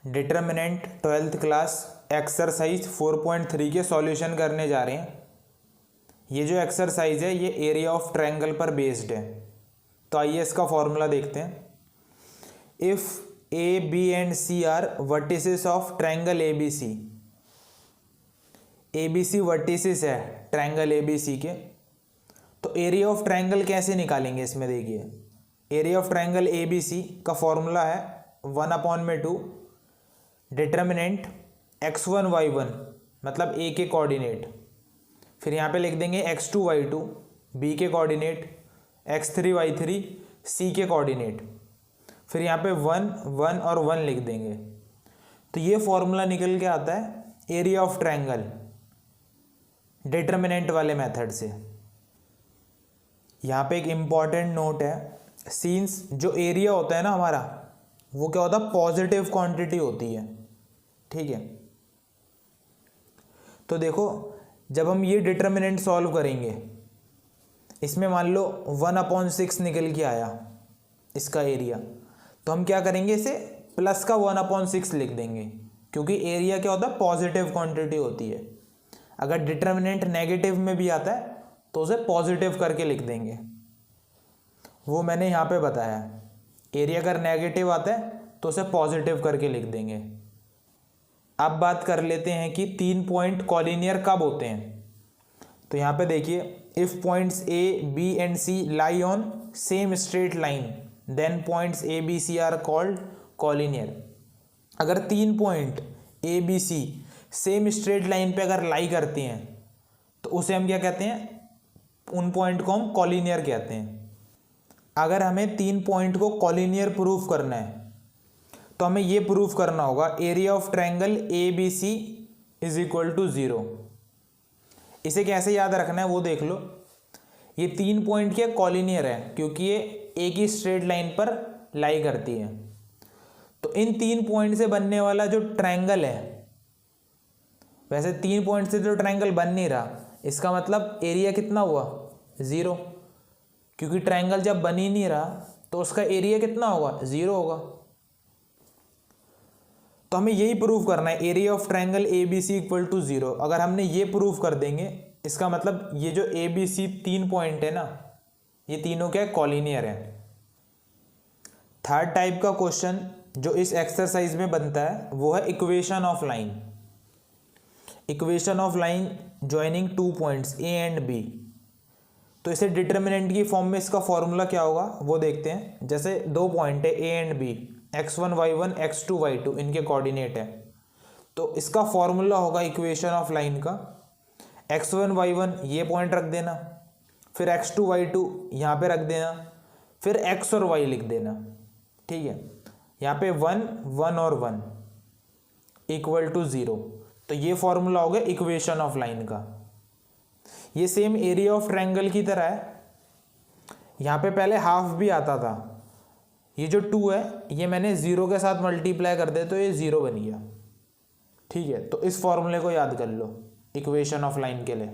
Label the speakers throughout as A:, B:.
A: Determinant 12th class exercise 4.3 के solution करने जा रहे हैं। ये जो एक्सरसाइज है ये एरिया ऑफ ट्रायंगल पर बेस्ड है। तो आइए इसका फॉर्मूला देखते हैं। If A B and C are vertices of triangle A B C vertices है ट्रायंगल ए बी सी के, तो एरिया ऑफ ट्रायंगल कैसे निकालेंगे इसमें देखिए। Area of triangle A B C का फॉर्मूला है 1/2 डिटर्मिनेंट x1 y1 मतलब a के कोऑर्डिनेट, फिर यहाँ पे लिख देंगे x2 y2 b के कोऑर्डिनेट, x3 y3 c के कोऑर्डिनेट, फिर यहाँ पे 1 1 और 1 लिख देंगे। तो ये फॉर्मूला निकल के आता है एरिया ऑफ ट्रायंगल डिटर्मिनेंट वाले मेथड से। यहाँ पे एक इम्पॉर्टेंट नोट है, सिंस जो एरिया होता है ना हमारा वो क्या होता है, पॉजिटिव क्वांटिटी होती है, ठीक है। तो देखो जब हम ये डिटर्मिनेंट सॉल्व करेंगे, इसमें मान लो 1/6 निकल के आया इसका एरिया, तो हम क्या करेंगे, इसे प्लस का 1/6 लिख देंगे, क्योंकि एरिया क्या होता है, पॉजिटिव क्वांटिटी होती है। अगर डिटर्मिनेंट नेगेटिव में भी आता है तो उसे पॉजिटिव करके लिख देंगे, वो मैंने यहाँ पे बताया। एरिया अगर नेगेटिव आता है तो उसे पॉजिटिव करके लिख देंगे। अब बात कर लेते हैं कि 3 पॉइंट कॉलिनियर कब होते हैं। तो यहाँ पे देखिए, if points A B and C lie on same straight line then points A B C are called collinear. अगर 3 point A B C same straight line पे अगर लाई करती हैं तो उसे हम क्या कहते हैं, उन पॉइंट को हम कॉलिनियर कहते हैं। अगर हमें 3 पॉइंट को कॉलिनियर प्रूफ करना है तो हमें ये प्रूफ करना होगा area of triangle A B C is equal to 0। इसे कैसे याद रखना है वो देख लो। ये 3 पॉइंट क्या कॉलिनियर है क्योंकि ये एक ही स्ट्रेट लाइन पर लाई करती है। तो इन 3 पॉइंट से बनने वाला जो ट्रायंगल है, वैसे 3 पॉइंट से जो ट्रायंगल बन नहीं रहा, इसका मतलब एरिया कितना हुआ, 0, क्योंकि ट्रायंगल जब बन ही नहीं रहा तो उसका एरिया कितना होगा, 0 होगा। तो हमें यही प्रूफ करना है area of triangle A B C equal to 0। अगर हमने ये प्रूफ कर देंगे, इसका मतलब ये जो ए बी सी 3 पॉइंट है ना, ये तीनों क्या कॉलिनियर है। थर्ड टाइप का क्वेश्चन जो इस एक्सरसाइज में बनता है वो है equation of line. Equation of line joining 2 points A and B. तो इसे डिटर्मिनेंट की फॉर्म में इसका फॉर्मूला क्या होगा वो देखते हैं। जैसे 2 पॉइंट है ए and B, x1 y1 x2 y2 इनके कोऑर्डिनेट है, तो इसका फॉर्मूला होगा इक्वेशन ऑफ लाइन का x1 y1 ये पॉइंट रख देना, फिर x2 y2 यहाँ पे रख देना, फिर x और y लिख देना, ठीक है। यहाँ पे 1 1 और 1 इक्वल टू 0। तो ये फॉर्मूला हो गया इक्वेशन ऑफ लाइन का। ये सेम एरिया ऑफ ट्रायंगल की तरह है। यहाँ पे पहले हाफ भी आता था, ये जो 2 है ये मैंने 0 के साथ मल्टीप्लाई कर दे तो ये 0 बन गया, ठीक है। तो इस फॉर्मूले को याद कर लो इक्वेशन ऑफ लाइन के लिए।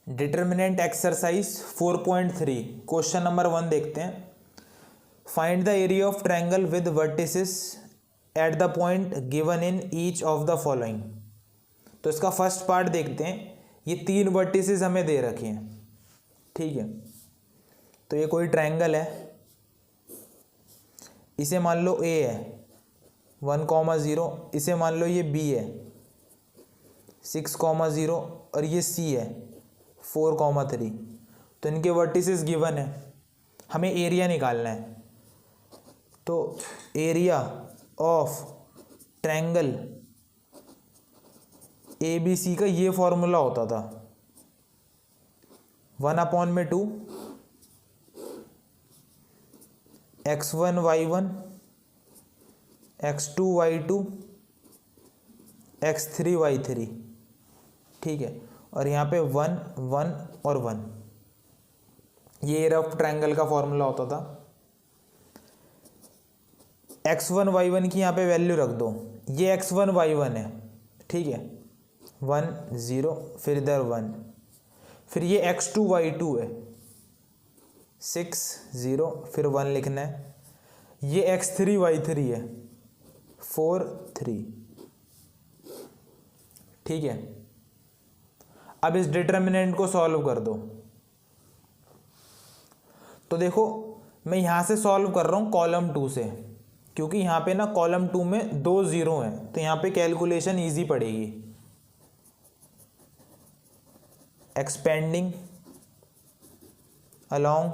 A: डिटर्मिनेंट एक्सरसाइज 4.3 क्वेश्चन नंबर 1 देखते हैं। Find the area of triangle with vertices at the point given in each of the following. तो इसका फर्स्ट पार्ट देखते हैं। ये 3 वर्टिसेस हमें दे रखे हैं, ठीक है। तो ये कोई ट्रायंगल है, इसे मान लो A है 1,0, इसे मान लो ये B है 6,0 और ये C है 4,3। तो इनके वर्टिसेस गिवन है, हमें एरिया निकालना है। तो area of triangle A B C का ये फॉर्मूला होता था 1/2 x1 y1 x2 y2 x3 y3, ठीक है। और यहाँ पे 1 1 और 1 ये एरिया ऑफ ट्रायंगल का फॉर्मूला होता था। x1 y1 की यहाँ पे वैल्यू रख दो, ये x1 y1 है, ठीक है, 1 0, फिर इधर 1, फिर ये x2 y2 है 6 0, फिर 1 लिखना है। ये x3 y3 है 4 3। ठीक है, अब इस डिटर्मिनेंट को सॉल्व कर दो। तो देखो मैं यहाँ से सॉल्व कर रहा हूँ कॉलम 2 से, क्योंकि यहाँ पे ना कॉलम 2 में 2 0 हैं, तो यहाँ पे कैलकुलेशन इजी पड़ेगी। एक्सपेंडिंग अलोंग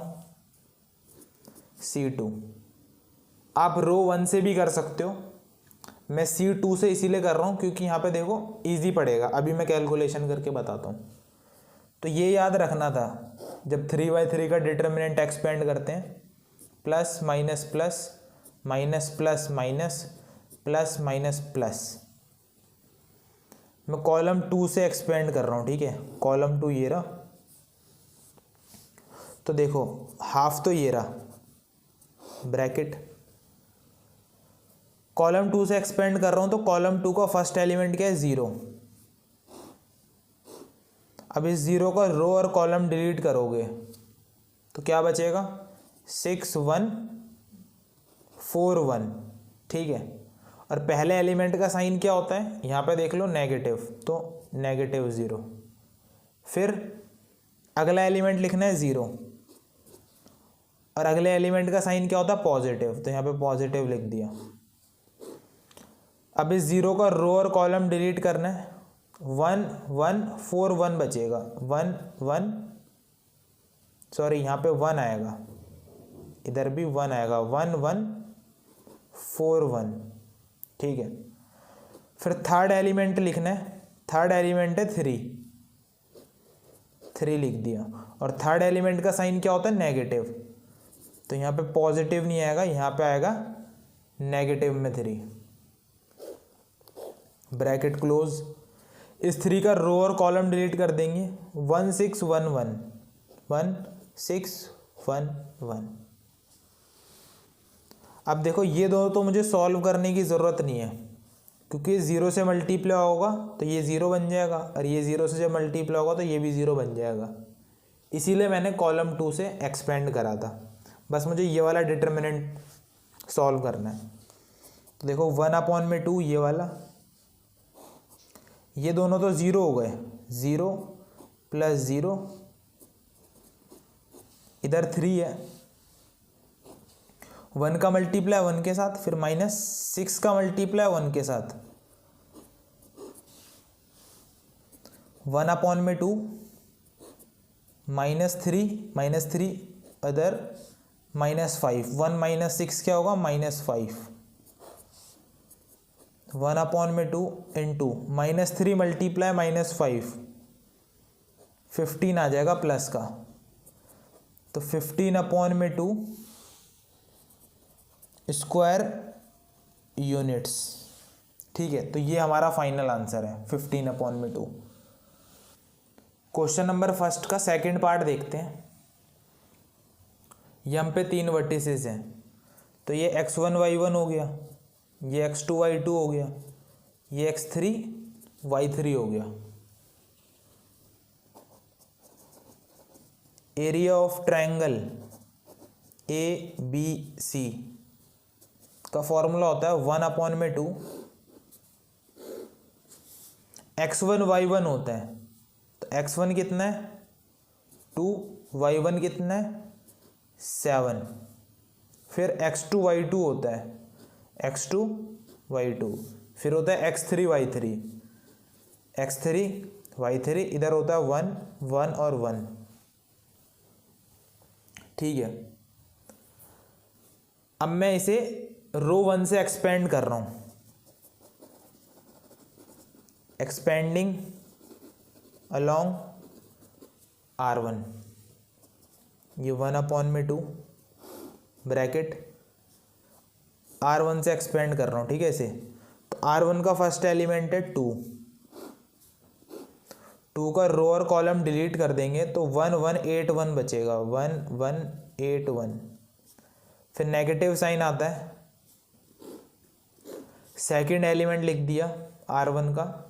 A: C2, आप रो 1 से भी कर सकते हो, मैं C2 से इसीलिए कर रहा हूँ क्योंकि यहाँ पे देखो इजी पड़ेगा। अभी मैं कैलकुलेशन करके बताता हूँ। तो ये याद रखना था, जब 3/3 का डिटर्मिनेंट एक्सपेंड करते हैं, plus minus plus minus plus minus plus minus plus. मैं कॉलम 2 से एक्सपेंड कर रहा हूँ, ठीक है, कॉलम 2 ये रहा। तो देखो हाफ तो ये रहा, ब्रैकेट, कॉलम 2 से एक्सपेंड कर रहा हूँ, तो कॉलम 2 का फर्स्ट एलिमेंट क्या है, 0। अब इस 0 का रो और कॉलम डिलीट करोगे तो क्या बचेगा, 6 1 4 1। ठीक है, और पहले एलिमेंट का साइन क्या होता है, यहाँ पे देख लो नेगेटिव, तो -0। फिर अगला एलिमेंट लिखना है 0, और अगले एलिमेंट का साइन क्या होता है, पॉजिटिव, तो यहाँ पे पॉजिटिव लिख दिया। अब इस 0 का रो और कॉलम डिलीट करना है, 1 1 4 1 बचेगा, 1 1, सॉरी यहाँ पे 1 आएगा, इधर भी 1 आएगा, 1 1 4 1। ठीक है, फिर थर्ड एलिमेंट लिखना है, थर्ड एलिमेंट है 3 लिख दिया, और थर्ड एलिमेंट का साइन क्या होता है, नेगेटिव, तो यहाँ पे पॉजिटिव नहीं आएगा, यहाँ पे आएगा नेगेटिव में 3, ब्रैकेट क्लोज। इस 3 का रो और कॉलम डिलीट कर देंगे, 1 6 1 1 1 6 1 1। अब देखो ये दोनों तो मुझे सॉल्व करने की ज़रूरत नहीं है, क्योंकि 0 से मल्टीप्लाई होगा तो ये 0 बन जाएगा, और ये 0 से जब मल्टीप्लाई होगा तो ये भी 0 बन जाएगा। इसीलिए मैंने कॉलम 2 से एक्सपेंड करा था, बस मुझे ये वाला डिटर्मिनेंट सॉल्व करना है। तो देखो 1/2 ये वाला, ये दोनों तो 0 हो गए, 0 + 0, इधर 3 है, 1 का मल्टीप्लाई 1 के साथ, फिर -6 का मल्टीप्लाई 1 के साथ, 1/2 -3 अदर -5, 1 - 6 क्या होगा, -5, 1/2 इंटू -3 मल्टीप्लाई -5, 15 आ जाएगा प्लस का, तो 15/2 स्क्वायर यूनिट्स। ठीक है, तो ये हमारा फाइनल आंसर है 15/2। क्वेश्चन नंबर फर्स्ट का सेकंड पार्ट देखते हैं। यहाँ पे 3 वर्टिसेस हैं, तो ये x1 y1 हो गया, ये x2 y2 हो गया, ये x3 y3 हो गया। एरिया ऑफ ट्रायंगल ABC का फॉर्मूला होता है 1/2 x1 y1 होता है, तो x1 कितना है 2, y1 कितना है 7, फिर x2 y2 होता है, x2 y2, फिर होता है x3 y3, x3 y3, इधर होता है 1 1 और 1। ठीक है, अब मैं इसे रो 1 से एक्सपेंड कर रहा हूं, एक्सपेंडिंग अलोंग R1, ये 1/2 ब्रैकेट R1 से एक्सपेंड कर रहा हूं। ठीक है, इसे तो R1 का फर्स्ट एलिमेंट है 2 का रो और कॉलम डिलीट कर देंगे तो 1 1 8 1 बचेगा, 1 1 8 1, फिर नेगेटिव साइन आता है, सेकंड एलिमेंट लिख दिया R1 का,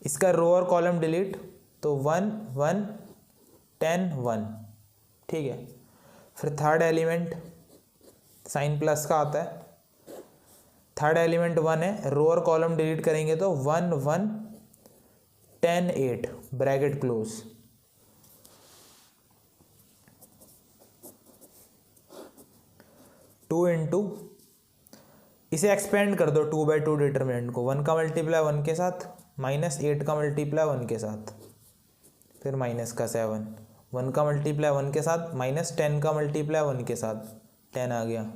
A: इसका रो और कॉलम डिलीट, तो 1 1 10 1। ठीक है, फिर थर्ड एलिमेंट साइन प्लस का आता है, थर्ड एलिमेंट 1 है, रो और कॉलम डिलीट करेंगे तो 1 1 10 8 ब्रैकेट क्लोज। टू इंटू, इसे एक्सपेंड कर दो 2/2 डिटर्मिनेंट को, 1 का मल्टीप्लाई 1 के साथ माइनस 8 का मल्टीप्लाई 1 के साथ, फिर माइनस का 7, 1 का मल्टीप्लाई 1 के साथ माइनस 10 का मल्टीप्लाई 1 के साथ 10 आ गया।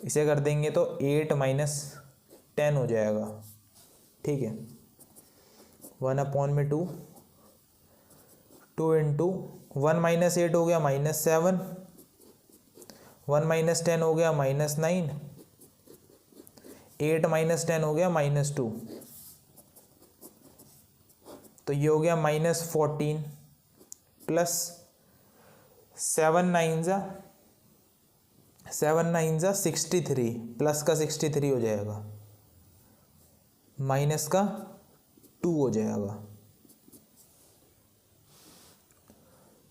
A: इसे कर देंगे तो 8 माइनस 10 हो जाएगा। ठीक है, 1/2, 2 इंटू 1 माइनस 8 हो गया -7, 1 माइनस 10 हो गया -9, 8 माइनस 10 हो गया -2, तो ये हो गया -14 प्लस 7 9 जा 63, प्लस का 63 हो जाएगा, माइनस का 2 हो जाएगा।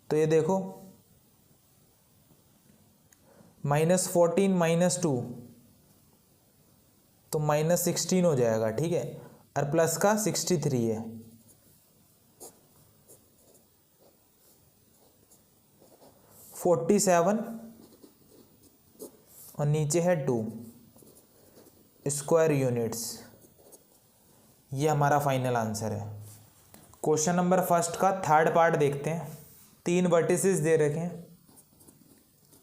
A: तो ये देखो -14 -2 तो -16 हो जाएगा। ठीक है, और प्लस का 63 है, 47 और नीचे है 2 स्क्वायर यूनिट्स। ये हमारा फाइनल आंसर है। क्वेश्चन नंबर फर्स्ट का थर्ड पार्ट देखते हैं। 3 वर्टिसेस दे रखे हैं,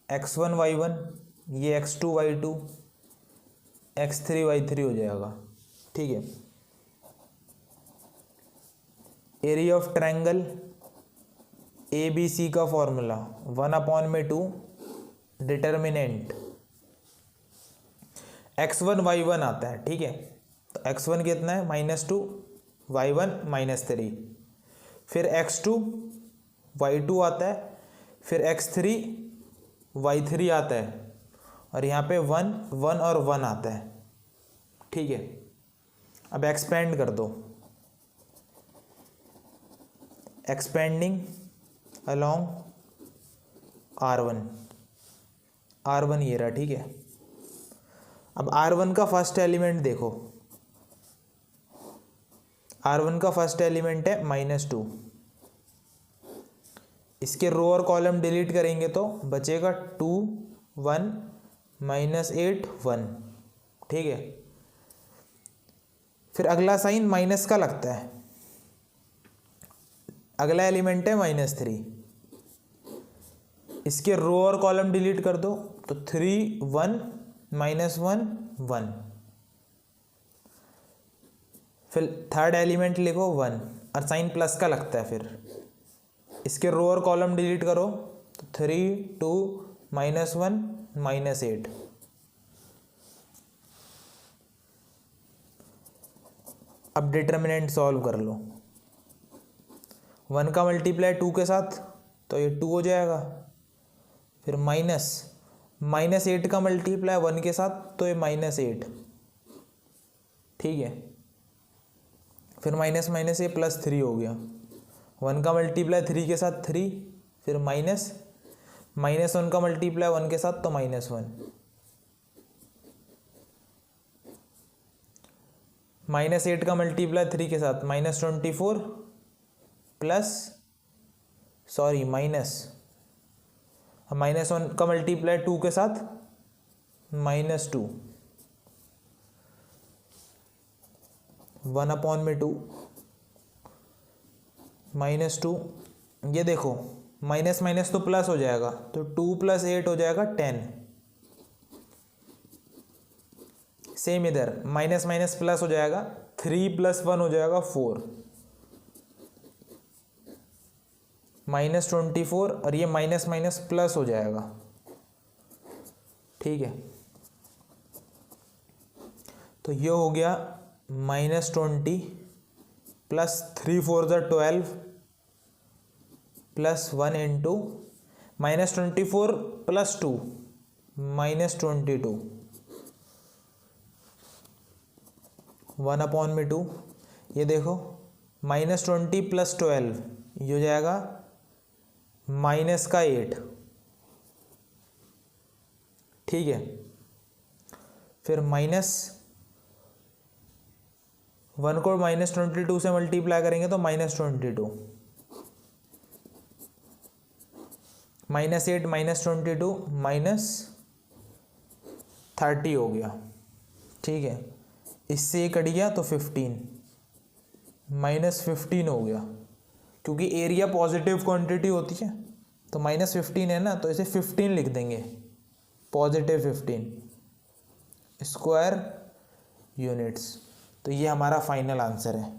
A: x1 y1, ये x2 y2, x3 y3 हो जाएगा। ठीक है, एरिया ऑफ ट्रायंगल ABC का फॉर्मूला 1/2 डिटर्मिनेंट x1 y1 आता है। ठीक है, तो x1 कितना है -2, y1 -3, फिर x2 y2 आता है, फिर x3 y3 आता है, और यहाँ पे 1 1 और 1 आता है। ठीक है, अब एक्सपेंड कर दो, एक्सपेंडिंग अलोंग R1 ये रहा। ठीक है, अब R1 का फर्स्ट एलिमेंट देखो, R1 का फर्स्ट एलिमेंट है -2, इसके रो और कॉलम डिलीट करेंगे तो बचेगा 2 1 -8 1। ठीक है, फिर अगला साइन माइनस का लगता है, अगला एलिमेंट है -3, इसके रो और कॉलम डिलीट कर दो तो 3 1 -1 1, फिर थर्ड एलिमेंट लिखो 1 और साइन प्लस का लगता है, फिर इसके रो और कॉलम डिलीट करो तो 3 2 -1 -8। अब डिटर्मिनेंट सॉल्व कर लो, 1 का मल्टीप्लाई 2 के साथ तो ये 2 हो जाएगा, फिर -8 का मल्टीप्लाई 1 के साथ तो ये -8। ठीक है, फिर माइनस ये +3 हो गया, 1 का मल्टीप्लाई 3 के साथ 3, फिर -1 का मल्टीप्लाई 1 के साथ तो -1, -8 का मल्टीप्लाई 3 के साथ -24 प्लस -1 का मल्टीप्लाई 2 के साथ -2, 1/2 -2। ये देखो माइनस तो प्लस हो जाएगा, तो 2 + 8 हो जाएगा 10। सेम इधर माइनस प्लस हो जाएगा, 3 + 1 हो जाएगा 4, -24 और ये माइनस प्लस हो जाएगा। ठीक है, तो ये हो गया -20 प्लस 3 4 12 प्लस 1 इंटू -24 प्लस 2 -22, 1/2। ये देखो -20 प्लस 12 ये हो जाएगा -8। ठीक है, फिर -1 को -22 से मल्टीप्लाई करेंगे तो -22, -8 -22 -30 हो गया। ठीक है, इससे ये कट गया तो 15 -15 हो गया, क्योंकि एरिया पॉजिटिव क्वांटिटी होती है तो -15 है ना, तो इसे 15 लिख देंगे, +15 स्क्वायर यूनिट्स। तो ये हमारा फाइनल आंसर है।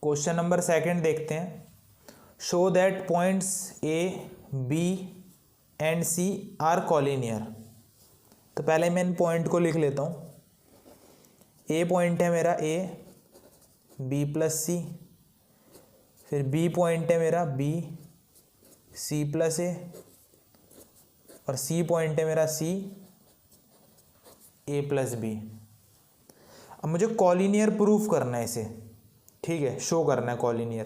A: क्वेश्चन नंबर 2 देखते हैं। Show that points A, B and C are collinear. तो पहले मैं इन पॉइंट को लिख लेता हूँ। ए पॉइंट है मेरा ए, बी प्लस सी, फिर बी पॉइंट है मेरा बी, सी प्लस ए, और सी पॉइंट है मेरा सी, ए प्लस बी। अब मुझे कॉलिनियर प्रूफ करना है इसे, ठीक है, शो करना है कॉलिनियर।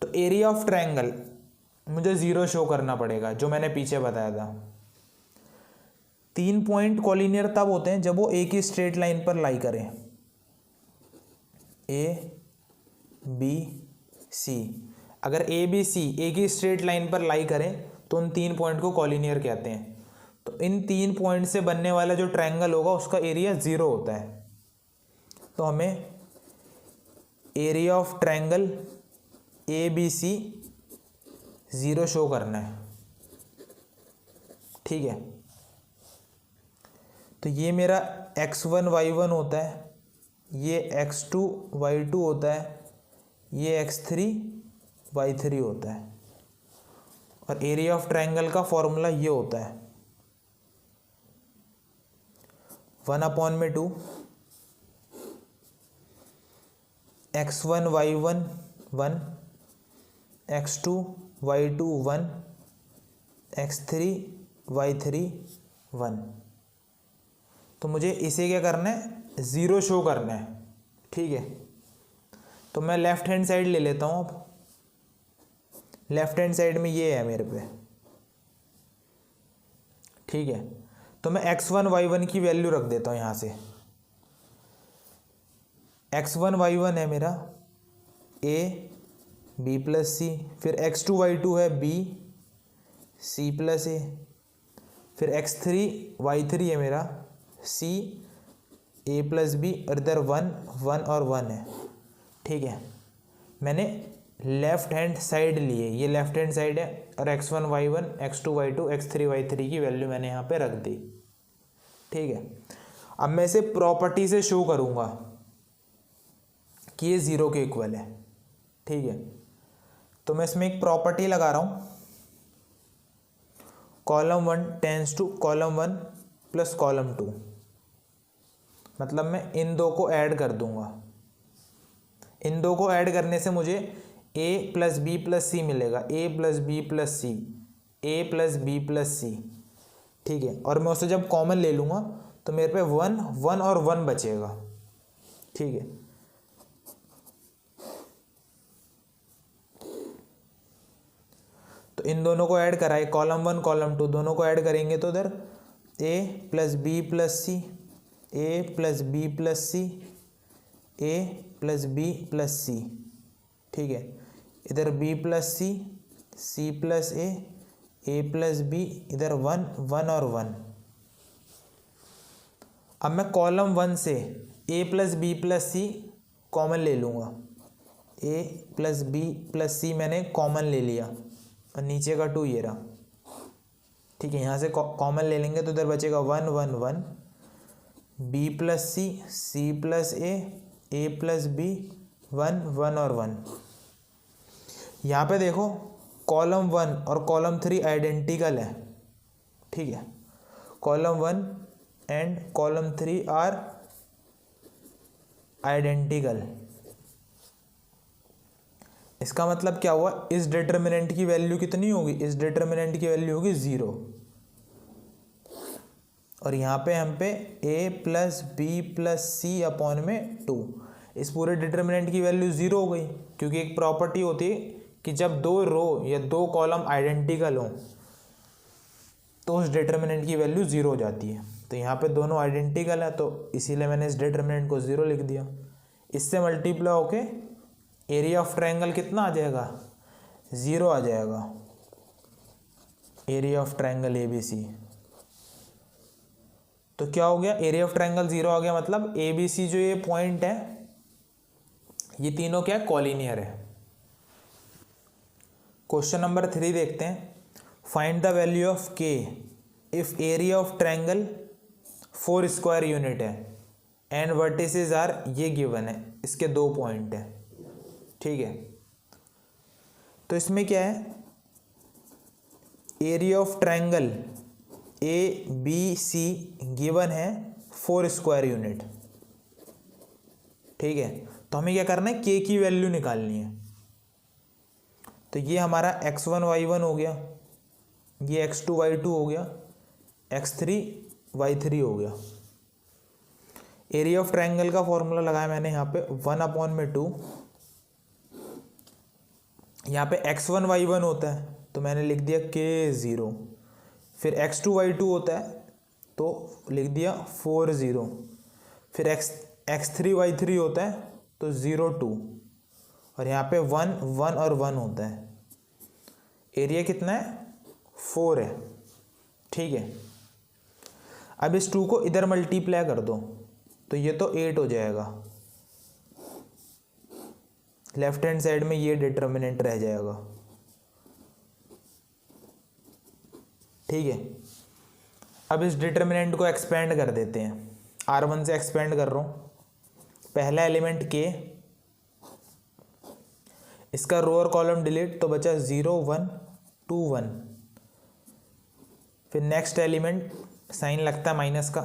A: तो एरिया ऑफ ट्रायंगल मुझे 0 शो करना पड़ेगा, जो मैंने पीछे बताया था। 3 पॉइंट कॉलिनियर तब होते हैं जब वो एक ही स्ट्रेट लाइन पर लाई करें, ए बी सी। अगर ए बी सी एक ही स्ट्रेट लाइन पर लाई करें तो उन 3 पॉइंट को कॉलिनियर कहते हैं। तो इन 3 पॉइंट से बनने वाला जो ट्रायंगल होगा उसका एरिया 0 होता है। तो हमें area of triangle A B C 0 show करना है, ठीक है। तो ये मेरा x1 y1 होता है, ये x2 y2 होता है, ये x3 y3 होता है, और एरिया ऑफ ट्रायंगल का फॉर्मूला ये होता है 1/2 x1 y1 1, x2 y2 1, x3 y3 1। तो मुझे इसे क्या करना है, 0 शो करना है, ठीक है। तो मैं लेफ्ट हैंड साइड ले लेता हूँ। अब लेफ्ट हैंड साइड में ये है मेरे पे, ठीक है। तो मैं x1 y1 की वैल्यू रख देता हूँ यहाँ से। x1 y1 है मेरा a b प्लस सी, फिर x2 y2 है b c प्लस ए, फिर x3 y3 है मेरा c a प्लस बी, और इधर 1 1 और 1 है, ठीक है। मैंने लेफ्ट हैंड साइड लिए, ये लेफ्ट हैंड साइड है, और x1 y1 x2 y2 x3 y3 की वैल्यू मैंने यहाँ पे रख दी, ठीक है। अब मैं इसे प्रॉपर्टी से शो करूँगा कि ये 0 के इक्वल है, ठीक है। तो मैं इसमें एक प्रॉपर्टी लगा रहा हूँ, column 1 tends to column 1 plus column 2। मतलब मैं इन दो को ऐड कर दूंगा। इन दो को ऐड करने से मुझे a plus B plus C मिलेगा, a plus B plus C, a plus B plus C, ठीक है। और मैं उसे जब कॉमन ले लूँगा तो मेरे पे 1 1 और 1 बचेगा, ठीक है। तो इन दोनों को ऐड कराए, कॉलम 1 कॉलम 2 दोनों को ऐड करेंगे तो इधर a plus B plus C, a plus B plus C, a plus B plus C, ठीक है। इधर b plus C, c plus A, a plus B, इधर 1 1 और 1। अब मैं कॉलम 1 से a plus B plus C common ले लूँगा, a plus B plus C मैंने कॉमन ले लिया, और नीचे का 2 ये रहा, ठीक है। यहाँ से कॉमन ले लेंगे तो इधर बचेगा 1 1 1, b plus C, c plus ए प्लस बी, 1 1 और 1। यहाँ पे देखो कॉलम 1 और कॉलम 3 आइडेंटिकल है, ठीक है। Column 1 and column 3 are identical. इसका मतलब क्या हुआ, इस डिटर्मिनेंट की वैल्यू कितनी होगी, इस डिटर्मिनेंट की वैल्यू होगी 0, और यहाँ पे हम पे a plus B plus C upon में 2। इस पूरे डिटर्मिनेंट की वैल्यू 0 हो गई, क्योंकि एक प्रॉपर्टी होती है कि जब 2 रो या 2 कॉलम आइडेंटिकल हों तो उस डिटर्मिनेंट की वैल्यू 0 हो जाती है। तो यहाँ पे दोनों आइडेंटिकल है, तो इसीलिए मैंने इस डिटर्मिनेंट को 0 लिख दिया। इससे मल्टीप्लाई होके एरिया ऑफ ट्रायंगल कितना आ जाएगा, 0 आ जाएगा, एरिया ऑफ ट्रायंगल ABC। तो क्या हो गया, एरिया ऑफ ट्रायंगल 0 आ गया, मतलब ABC जो ये पॉइंट है ये तीनों क्या है, कॉलिनियर है। क्वेश्चन नंबर 3 देखते हैं। Find the value of K if area of triangle 4 square unit है एंड वर्टिसेस आर, ये गिवन है, इसके 2 पॉइंट है, ठीक है। तो इसमें क्या है, area of triangle ABC given है 4 स्क्वायर यूनिट, ठीक है। तो हमें क्या करना है, K की वैल्यू निकालनी है। तो ये हमारा x1 y1 हो गया, ये x2 y2 हो गया, x3 y3 हो गया। एरिया ऑफ ट्रायंगल का फॉर्मूला लगाया मैंने यहाँ पे 1/2, यहाँ पे x1 y1 होता है तो मैंने लिख दिया K0, फिर x2 y2 होता है तो लिख दिया 4 फिर x3 y3 होता है तो 0 2, और यहाँ पे 1 1 और 1 होता है। एरिया कितना है, 4 है, ठीक है। अब इस 2 को इधर मल्टीप्लाई कर दो तो ये तो 8 हो जाएगा, लेफ्ट हैंड साइड में ये डिटर्मिनेंट रह जाएगा, ठीक है। अब इस डिटर्मिनेंट को एक्सपेंड कर देते हैं, R1 से एक्सपेंड कर रहा हूँ। पहला एलिमेंट K, इसका रो और कॉलम डिलीट, तो बचा 0 1 2 1। फिर नेक्स्ट एलिमेंट साइन लगता है माइनस का,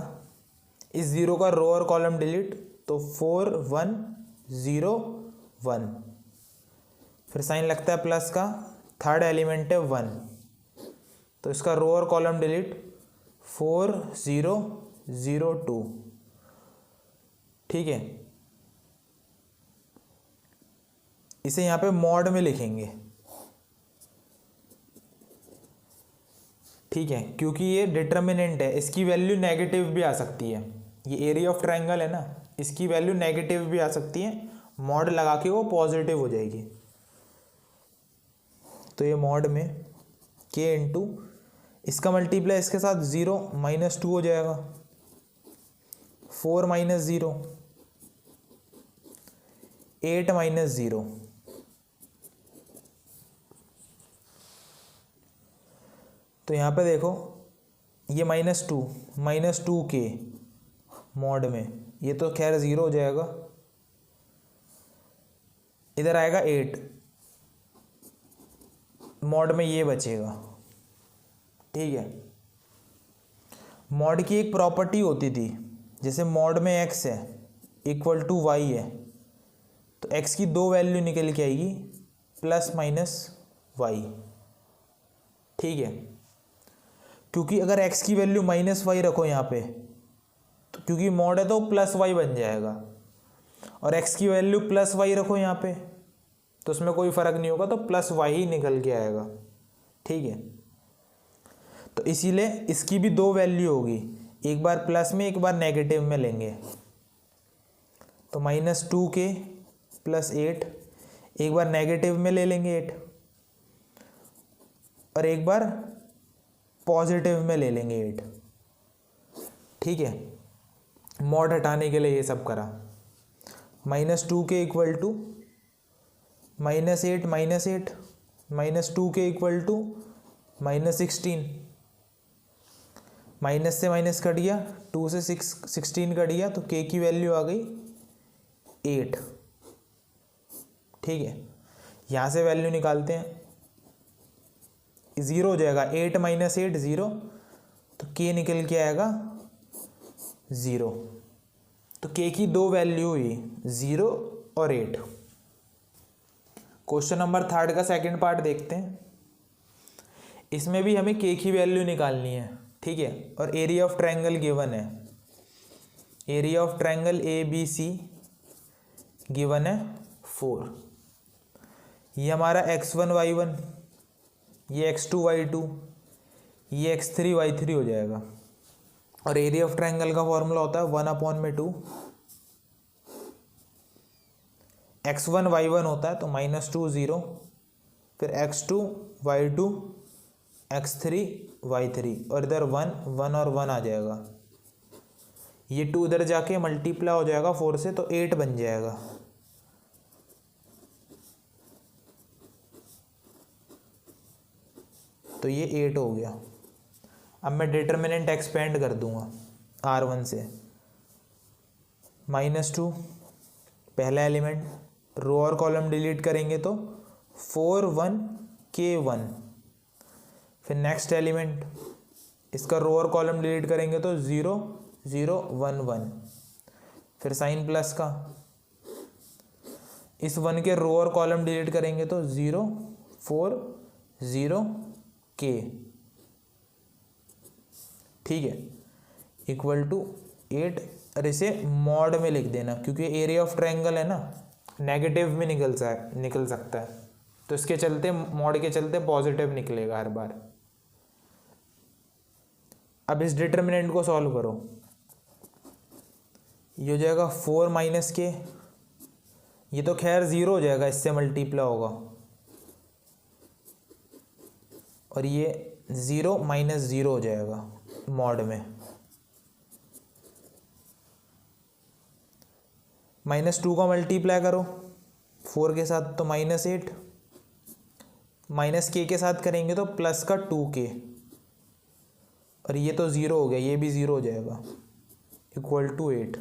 A: इस 0 का रो और कॉलम डिलीट, तो 4 1 0 1। फिर साइन लगता है प्लस का, थर्ड एलिमेंट है 1, तो इसका रो और कॉलम डिलीट, 4 0 0 2, ठीक है। इसे यहाँ पे मॉड में लिखेंगे, ठीक है, क्योंकि ये डिटर्मिनेंट है, इसकी वैल्यू नेगेटिव भी आ सकती है। ये एरिया ऑफ ट्रायंगल है ना, इसकी वैल्यू नेगेटिव भी आ सकती है, मॉड लगा के वो पॉजिटिव हो जाएगी। तो ये मॉड में K इंटू इसका मल्टीप्लाई इसके साथ 0 -2 हो जाएगा, 4 - 0 8 - 0। तो यहाँ पे देखो ये -2 K मॉड में, ये तो खैर 0 हो जाएगा, इधर आएगा 8, मॉड में ये बचेगा, ठीक है। मॉड की एक प्रॉपर्टी होती थी, जैसे मॉड में x है इक्वल टू y है, तो x की 2 वैल्यू निकल के आएगी ±y, ठीक है। क्योंकि अगर x की वैल्यू -y रखो यहाँ पे, तो क्योंकि मॉड है तो +y बन जाएगा, और x की वैल्यू +y रखो यहाँ पे तो उसमें कोई फ़र्क नहीं होगा, तो +y ही निकल के आएगा, ठीक है। तो इसीलिए इसकी भी 2 वैल्यू होगी, एक बार प्लस में एक बार नेगेटिव में लेंगे, तो -2K + 8, एक बार नेगेटिव में ले लेंगे 8, और एक बार पॉजिटिव में ले लेंगे 8, ठीक है। मॉड हटाने के लिए ये सब करा। -2K equal to -8 -2K equal to -16, minus से माइनस कट गया, 2 से 16 कट गया, तो K की वैल्यू आ गई 8, ठीक है। यहाँ से वैल्यू निकालते हैं, 0 हो जाएगा, 8 - 8 0, तो K निकल के आएगा 0। तो K की 2 वैल्यू हुई, 0 और 8। क्वेश्चन नंबर 3 का सेकंड पार्ट देखते हैं। इसमें भी हमें K की वैल्यू निकालनी है, ठीक है, और एरिया ऑफ ट्रायंगल गिवन है। Area of triangle ABC given है 4। ये हमारा x1 y1, ये x2 y2, ये x3 y3 हो जाएगा। और एरिया ऑफ ट्रायंगल का फॉर्मूला होता है 1/2। x1 y1 होता है तो -2 0, फिर x2 y2 x3 y3, और इधर 1 1 और 1 आ जाएगा। ये 2 इधर जाके मल्टीप्लाई हो जाएगा 4 से, तो 8 बन जाएगा। तो ये 8 हो गया। अब मैं डिटर्मिनेंट एक्सपेंड कर दूंगा R1 से। -2 पहला एलिमेंट, रो और कॉलम डिलीट करेंगे तो 4 1 K 1। फिर नेक्स्ट एलिमेंट, इसका रो और कॉलम डिलीट करेंगे तो 0 0 1 1। फिर साइन प्लस का, इस 1 के रो और कॉलम डिलीट करेंगे तो 0 4 0 K, ठीक है, इक्वल टू 8। और इसे मॉड में लिख देना, क्योंकि एरिया ऑफ ट्रायंगल है ना, नेगेटिव में निकल सकता है, तो इसके चलते मॉड के चलते पॉजिटिव निकलेगा हर बार। अब इस डिटर्मिनेंट को सॉल्व करो, ये हो जाएगा 4 - K, ये तो खैर 0 हो जाएगा, इससे मल्टीप्लाई होगा, और ये 0 - 0 हो जाएगा मॉड में। -2 का मल्टीप्लाई करो 4 के साथ तो -8, -K के साथ करेंगे तो प्लस का 2K, और ये तो 0 हो गया, ये भी 0 हो जाएगा, इक्वल टू 8।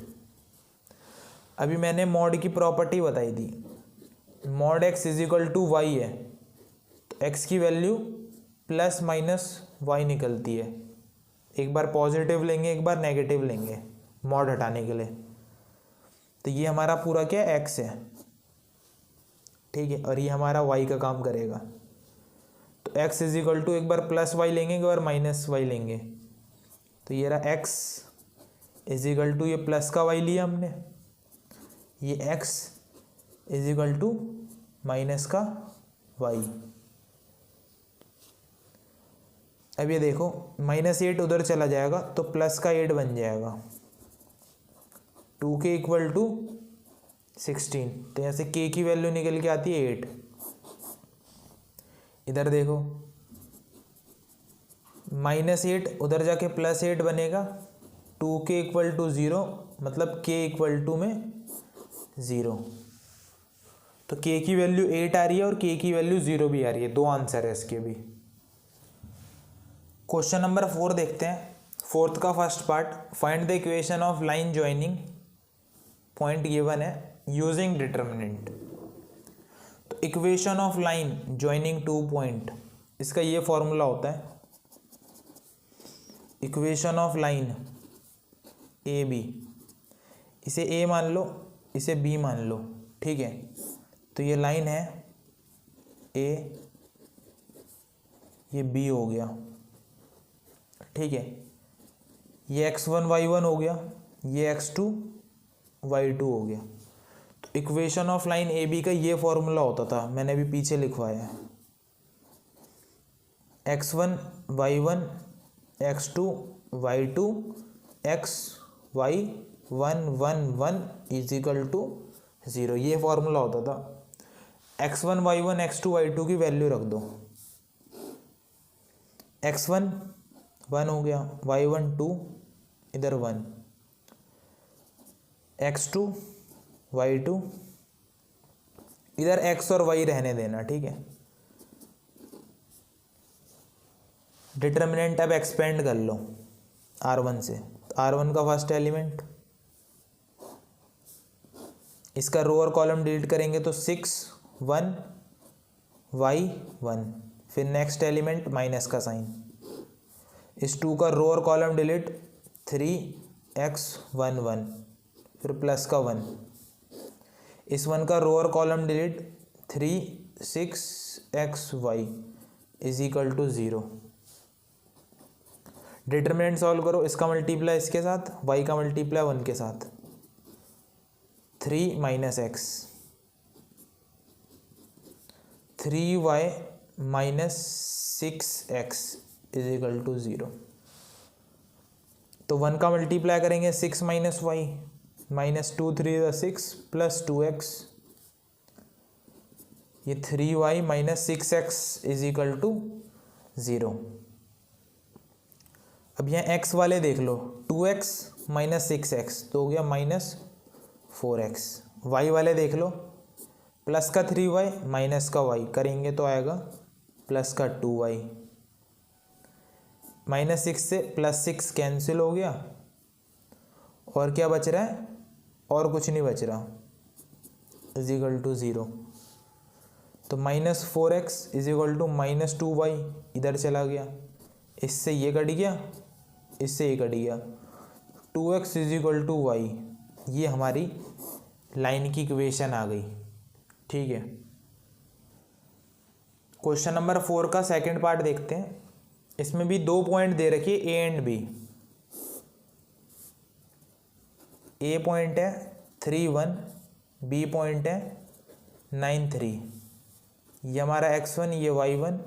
A: अभी मैंने मॉड की प्रॉपर्टी बताई थी, मॉड x = y है, तो x की वैल्यू ±y निकलती है। एक बार पॉजिटिव लेंगे, एक बार नेगेटिव लेंगे मॉड हटाने के लिए। तो ये हमारा पूरा क्या x है, ठीक है, और ये हमारा y का काम करेगा। तो x = एक बार +y लेंगे, एक बार -y लेंगे, तो ये रहा x = ये प्लस का y लिया हमने, ये x = माइनस का y। अब ये देखो -8 उधर चला जाएगा तो प्लस का 8 बन जाएगा, 2K = 16। तो यहाँ से K की वैल्यू निकल के आती है 8। इधर देखो -8 उधर जाके +8 बनेगा, 2K = 0, मतलब K = में 0। तो K की वैल्यू 8 आ रही है और K की वैल्यू 0 भी आ रही है, दो आंसर है इसके भी। क्वेश्चन नंबर 4 देखते हैं, फोर्थ का first part. Find the equation of line joining point given है यूजिंग डिटर्मिनेंट। तो equation of line joining 2 point, इसका ये फॉर्मूला होता है, equation of line A B, इसे ए मान लो, इसे बी मान लो, ठीक है। तो ये लाइन है ए, ये बी हो गया, ठीक है, ये x1 y1 हो गया, ये x2 y2 हो गया। तो equation of line A B का ये फॉर्मूला होता था, मैंने अभी पीछे लिखवाया है, x1 y1 x2 y2 x y 1 1 1 = 0, ये फॉर्मूला होता था। x1 y1 x2 y2 की वैल्यू रख दो, x1 1 हो गया, y1 2, इधर 1, x2 y2, इधर x और y रहने देना, ठीक है। डिटर्मिनेंट अब एक्सपेंड कर लो R1 से, R1 का फर्स्ट एलिमेंट, इसका रो और कॉलम डिलीट करेंगे तो 6 1 y 1, फिर नेक्स्ट एलिमेंट माइनस का साइन, इस 2 का रो और कॉलम डिलीट 3x 1 1, फिर प्लस का 1, इस 1 का रो और column delete 3 6x y = 0। Determinant solve करो, इसका मल्टीप्लाई इसके साथ, y का मल्टीप्लाई 1 के साथ, 3 - x, 3y - 6x = 0। तो 1 का मल्टीप्लाई करेंगे 6 minus Y, minus 2 3 6 plus 2x, ये 3y minus 6x is equal to 0। अब यहाँ x वाले देख लो, 2x माइनस 6x तो हो गया माइनस 4x। y वाले देख लो, प्लस का 3y माइनस का y करेंगे तो आएगा प्लस का 2y। माइनस 6 से प्लस 6 कैंसिल हो गया, और क्या बच रहा है, और कुछ नहीं बच रहा, इज इक्वल टू 0। तो minus 4x is equal to minus 2y इधर चला गया, इससे ये कट गया, इससे ये कट गया, 2x is equal to Y. ये हमारी लाइन की इक्वेशन आ गई। ठीक है, क्वेश्चन नंबर 4 का सेकंड पार्ट देखते हैं। इसमें भी 2 पॉइंट दे रखिए A and B. A point है 3 1, बी पॉइंट है 9 3। ये हमारा x1, ये y1,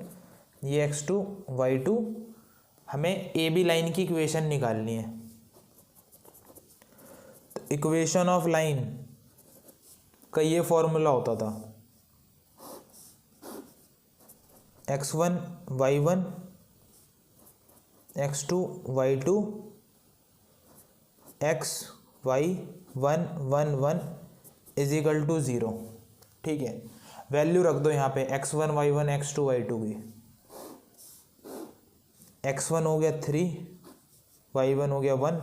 A: ये x2 y2। हमें ए बी लाइन की इक्वेशन निकालनी है। तो इक्वेशन ऑफ लाइन का ये फॉर्मूला होता था, x1 y1 x2 y2 x y 1 1 1 is equal to 0। ठीक है, वैल्यू रख दो यहाँ पे x1 y1 x2 y2 की। x1 हो गया 3, y1 हो गया 1,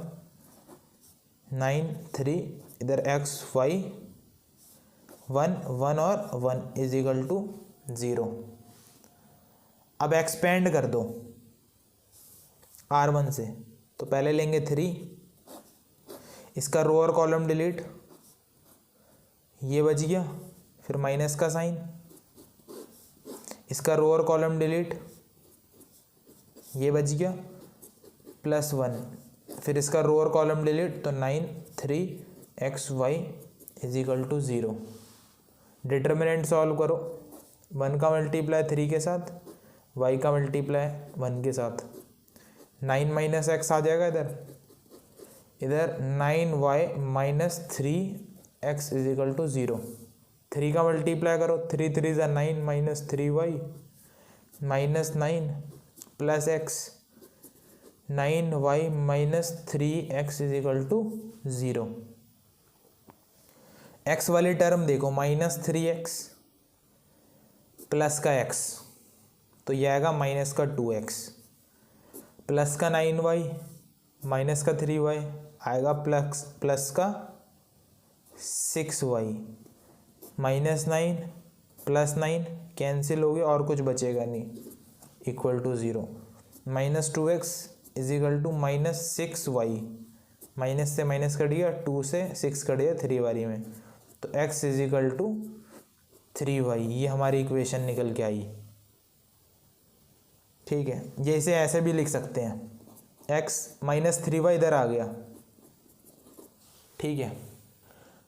A: 9 3, इधर x y 1 1 और 1 इज इक्वल टू 0। अब एक्सपेंड कर दो R1 से, तो पहले लेंगे 3, इसका रो और कॉलम डिलीट, ये बच गया, फिर माइनस का साइन, इसका रो और कॉलम डिलीट, ये बच गया, प्लस 1, फिर इसका रो और कॉलम डिलीट, तो 9 3 x y is equal to 0। Determinant solve करो, 1 का मल्टीप्लाई 3 के साथ, y का मल्टीप्लाई 1 के साथ, 9 माइनस x आ जाएगा इधर 9y minus 3x is equal to 0। 3 का मल्टीप्लाई करो, 3 3 ज़ा 9 minus 3y minus 9 plus x, 9y minus 3x is equal to 0। x वाली टर्म देखो, माइनस 3x प्लस का x, तो यह आएगा माइनस का 2x, प्लस का 9y माइनस का 3y आएगा प्लस का 6y, माइनस 9 प्लस 9 कैंसिल हो गया और कुछ बचेगा नहीं, equal to 0। Minus 2x is equal to minus 6y, minus से माइनस कट गया, 2 से 6 कट गया 3 बारी में, तो x is equal to 3y। ये हमारी इक्वेशन निकल के आई। ठीक है, ये इसे ऐसे भी लिख सकते हैं, x माइनस 3y इधर आ गया। ठीक है,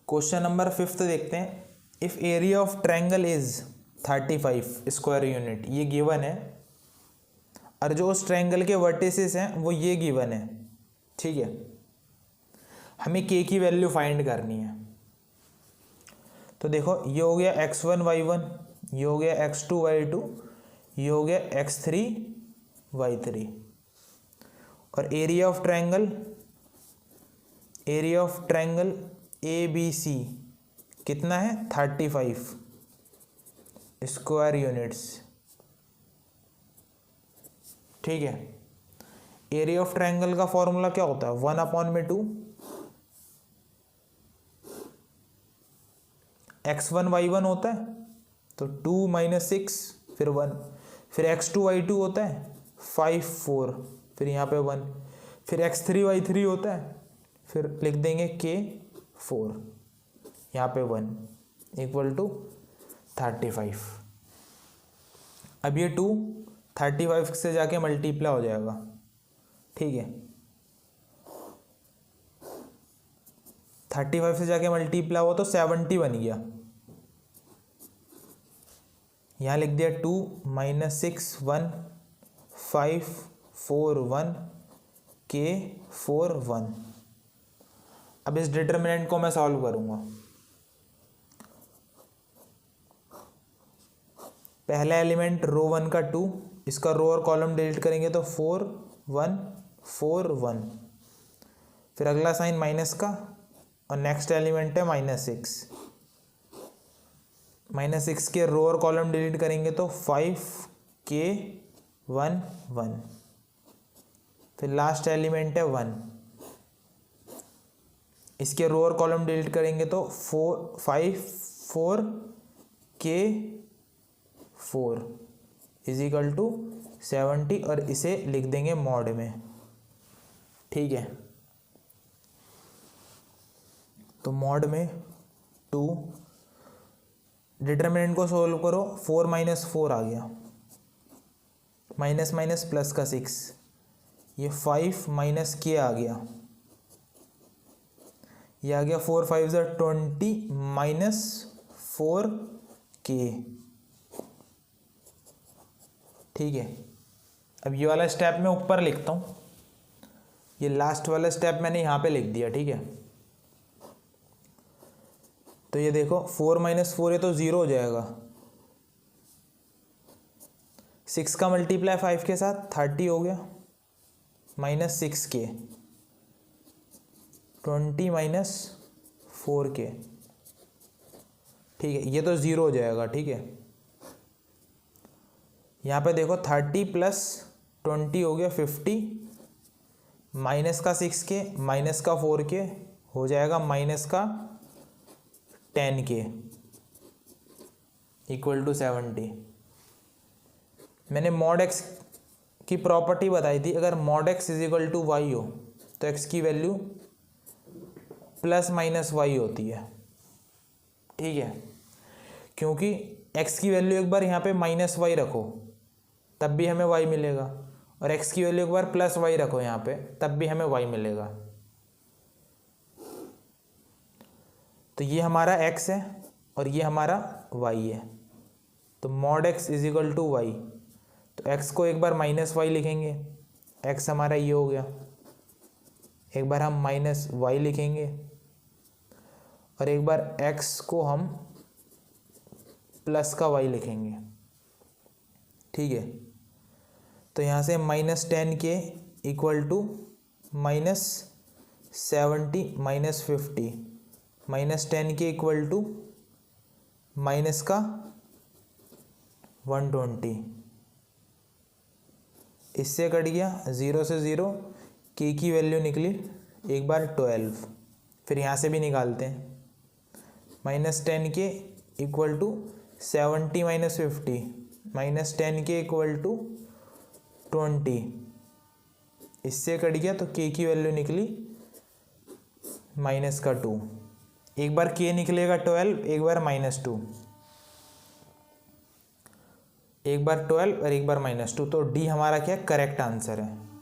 A: क्वेश्चन नंबर 5 देखते हैं। If area of triangle is 35 square unit, ये गिवन है, और जो उस ट्रायंगल के वर्टिसेस हैं वो ये गिवन है। ठीक है, हमें k की वैल्यू फाइंड करनी है। तो देखो, ये हो गया x1 y1, ये हो गया x2 y2, ये हो गया x3 y3, और एरिया ऑफ ट्रायंगल ABC कितना है, 35 स्क्वायर यूनिट्स। ठीक है, एरिया ऑफ ट्रायंगल का फॉर्मूला क्या होता है, 1/2 x1 y1 होता है, तो 2 माइनस 6 फिर 1, फिर x2 y2 होता है 5 4, फिर यहाँ पे 1, फिर x3 y3 होता है, फिर लिख देंगे k 4, यहाँ पे 1 इक्वल टू 35। अब ये 2 35 से जाके मल्टीप्लाई हो जाएगा। ठीक है, 35 से जाके मल्टीप्लाई हुआ तो 70 बन गया, यहाँ लिख दिया 2 माइनस 6 1 5 4 1 के 4 1। अब इस डिटर्मिनेंट को मैं सॉल्व करूँगा। पहला एलिमेंट रो 1 का 2, इसका रो और कॉलम डिलीट करेंगे तो 4 1 4 1। फिर अगला साइन माइनस का और नेक्स्ट एलिमेंट है -6। -6 के रो और कॉलम डिलीट करेंगे तो 5 के 1 1। फिर लास्ट एलिमेंट है 1, इसके रो और कॉलम डिलीट करेंगे तो 5 4 के 4 इज इक्वल टू 70 और इसे लिख देंगे मॉड में। ठीक है, तो मॉड में 2, डिटर्मिनेंट को सोल्व करो, 4 - 4 आ गया, माइनस माइनस प्लस का 6, ये 5 माइनस के आ गया, ये आ गया 4 5 20 माइनस 4 के। ठीक है, अब ये वाला स्टेप मैं ऊपर लिखता हूँ, ये लास्ट वाला स्टेप मैंने यहाँ पे लिख दिया। ठीक है, तो ये देखो 4 - 4 है तो 0 हो जाएगा, 6 का मल्टीप्लाई 5 के साथ 30 हो गया, -6 के 20 माइनस 4 के। ठीक है, ये तो 0 हो जाएगा। ठीक है, यहाँ पे देखो 30 + 20 हो गया 50, माइनस का 6 के माइनस का 4 के हो जाएगा माइनस का 10 के इक्वल टू 70। मैंने मॉड x की प्रॉपर्टी बताई थी, अगर mod x is equal to Y हो तो x की वैल्यू ±y होती है। ठीक है, क्योंकि x की वैल्यू एक बार यहाँ पे -y रखो तब भी हमें y मिलेगा, और x की वैल्यू एक बार +y रखो यहाँ पे तब भी हमें y मिलेगा। तो ये हमारा x है और ये हमारा y है, तो mod x is equal to Y, तो x को एक बार -y लिखेंगे, x हमारा ये हो गया, एक बार हम -y लिखेंगे और एक बार x को हम प्लस का y लिखेंगे। ठीक है, तो यहाँ से -10 के इक्वल टू -70 - 50, -10 के इक्वल टू माइनस का 120, इससे कट गया 0 से 0, के की वैल्यू निकली एक बार 12। फिर यहाँ से भी निकालते हैं, -10 के इक्वल टू 70 - 50, -10 के इक्वल टू 20, इससे कट गया तो के की वैल्यू निकली माइनस का 2, एक बार के निकलेगा 12, एक बार -2, एक बार 12 और एक बार -2, तो डी हमारा क्या करेक्ट आंसर है।